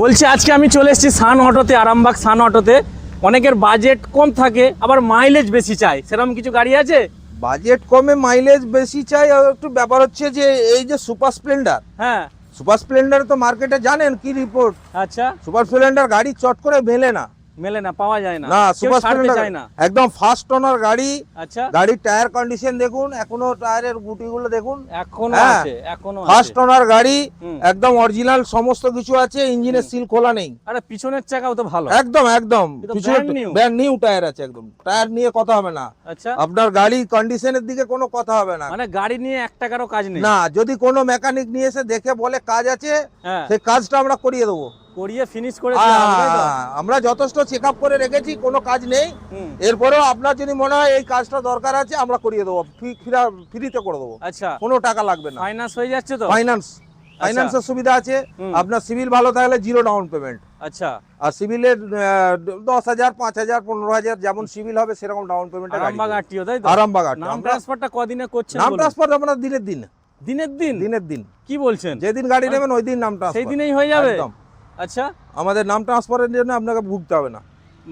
বলছি আজকে আমি চলে এসেছি সান অটোতে, আরামবাগ সান অটোতে। অনেকের বাজেট কম থাকে, আবার মাইলেজ বেশি চাই, সেরকম কিছু গাড়ি আছে? বাজেট কমে মাইলেজ বেশি চাই। আর একটু ব্যাপার হচ্ছে যে এই যে সুপার স্প্লেন্ডার, হ্যাঁ। সুপার স্প্লেন্ডার তো মার্কেটে জানেন কি রিপোর্ট। আচ্ছা। সুপার স্প্লেন্ডার গাড়ি চট করে মেলে না, মেলে না, পাওয়া যায় না, না কেউ সুপার ছাড়তে স্প্লেন্ডার চায় না। একদম ফার্স্ট ওনার গাড়ি। আচ্ছা। গাড়ির টায়ার কন্ডিশন দেখুন, এখনো টায়ারের গুটিগুলো দেখুন, এখনো হ্যাঁ, আছে, এখনো ফার্স্ট আছে। ওনার গাড়ি, হুম। একদম অরিজিনাল সমস্ত কিছু আছে, ইঞ্জিনের সিল খোলা নেই। আরে পিছনের চাকাও তো ভালো। একদম একদম এটা পিছনে brand new। Brand new tyre আছে, একদম টায়ার নিয়ে কথা হবে না। আচ্ছা, আপনার গাড়ি কন্ডিশনের দিকে কোনো কথা হবে না। মানে গাড়ি নিয়ে 1 টাকারও কাজ নেই। না, যদি কোনো মেকানিক নিয়ে এসে দেখে বলে কাজ আছে, হ্যাঁ, সেই কাজটা আমরা করিয়ে দেবো। করিয়ে ফিনিশ করে দেওয়া হবে, তাই তো? আমরা যথেষ্ট চেক আপ করে রেখেছি, কোনো কাজ নেই। হুম। এরপরেও আপনার যদি মনে হয় এই কাজটা দরকার আছে, আমরা করিয়ে দেবো, ফ্রিতে করে দেবো, আচ্ছা, কোনো টাকা লাগবে না। ফাইনান্স হয়ে যাচ্ছে তো? ফাইন্যান্সের সুবিধা আছে। হুম। আপনার সিভিল ভালো থাকলে 0 ডাউন পেমেন্ট। আচ্ছা। আর সিভিলের 10,000, 5,000, 15,000 যেমন সিভিল হবে সেরকম ডাউন পেমেন্ট। আরামবাগ আরটিও, তাই তো? আরামবাগ আরটিও। নাম আমরা ট্রান্সফারটা কদিনে করছেন নাম বলুন? ট্রান্সফার আপনার দিনের দিন, দিনের দিন? দিনের দিন, কি বলছেন? যেদিন গাড়ি নেবেন ওই দিন নাম সেই ট্রান্সফার দিনেই হয়ে যাবে? একদম। আচ্ছা, আমাদের নাম ট্রান্সফারের জন্য আপনাকে ভুগতে হবে না,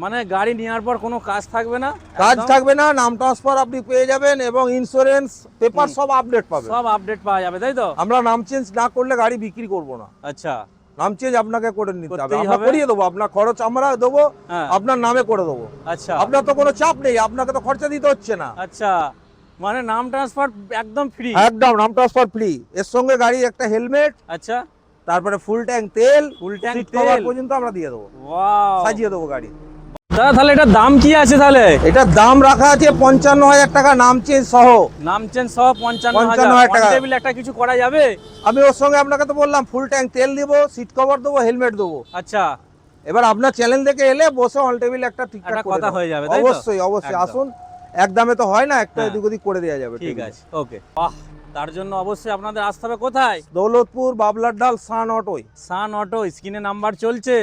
মানে গাড়ি নেওয়ার পর কোনো কাজ থাকবে না? কাজ একদম থাকবে না, নাম ট্রান্সফার আপনি পেয়ে যাবেন এবং ইন্স্যুরেন্স পেপার সব আপডেট পাবেন। সব আপডেট পাওয়া যাবে, তাই তো? আমরা নাম চেঞ্জ না করলে গাড়ি বিক্রি করব না। আচ্ছা। নাম চেঞ্জ আপনাকে করে নিতে হবে, করতেই আমরা হবে। করিয়ে দেবো, আপনার খরচ আমরা দেবো, হ্যাঁ। আপনার নামে করে দেবো। আচ্ছা। আপনার তো কোনো চাপ নেই, আপনাকে তো খরচা দিতে হচ্ছে না। আচ্ছা, মানে নাম ট্রান্সফার একদম ফ্রি? একদম নাম ট্রান্সফার ফ্রি, এর সঙ্গে গাড়ি একটা হেলমেট, আচ্ছা, তারপরে ফুল ট্যাঙ্ক তেল, ফুল ট্যাঙ্ক সিট কভার তেল পর্যন্ত আমরা দিয়ে দেবো, ওয়াও, সাজিয়ে দেবো গাড়ি। দাদা তাহলে এটার দাম কি আছে তাহলে? এটার দাম রাখা আছে 55,000 টাকা, নাম চেঞ্জ সহ। নাম চেঞ্জ সহ 55,000 55,000 টাকা। টেবিল একটা কিছু করা যাবে? আমি ওর সঙ্গে আপনাকে তো বললাম ফুল ট্যাঙ্ক তেল দেবো, সিট কভার দেবো, হেলমেট দেবো। আচ্ছা, এবার আপনার চ্যানেল থেকে এলে বসে অন টেবিল একটা ঠিকঠাক একটা করে কথা দেবো। হয়ে যাবে, তাই তো? অবশ্যই অবশ্যই একদম। আসুন, এক দামে তো হয় না, একটা হ্যাঁ। এদিক ওদিক করে দেওয়া যাবে। ঠিক আছে, ওকে। বাহ, তার জন্য অবশ্যই আপনাদের আসতে হবে কোথায়? দৌলতপুর, বাবলার ডাল, সান অটোই। সান অটো, স্ক্রিনে নাম্বার চলছে।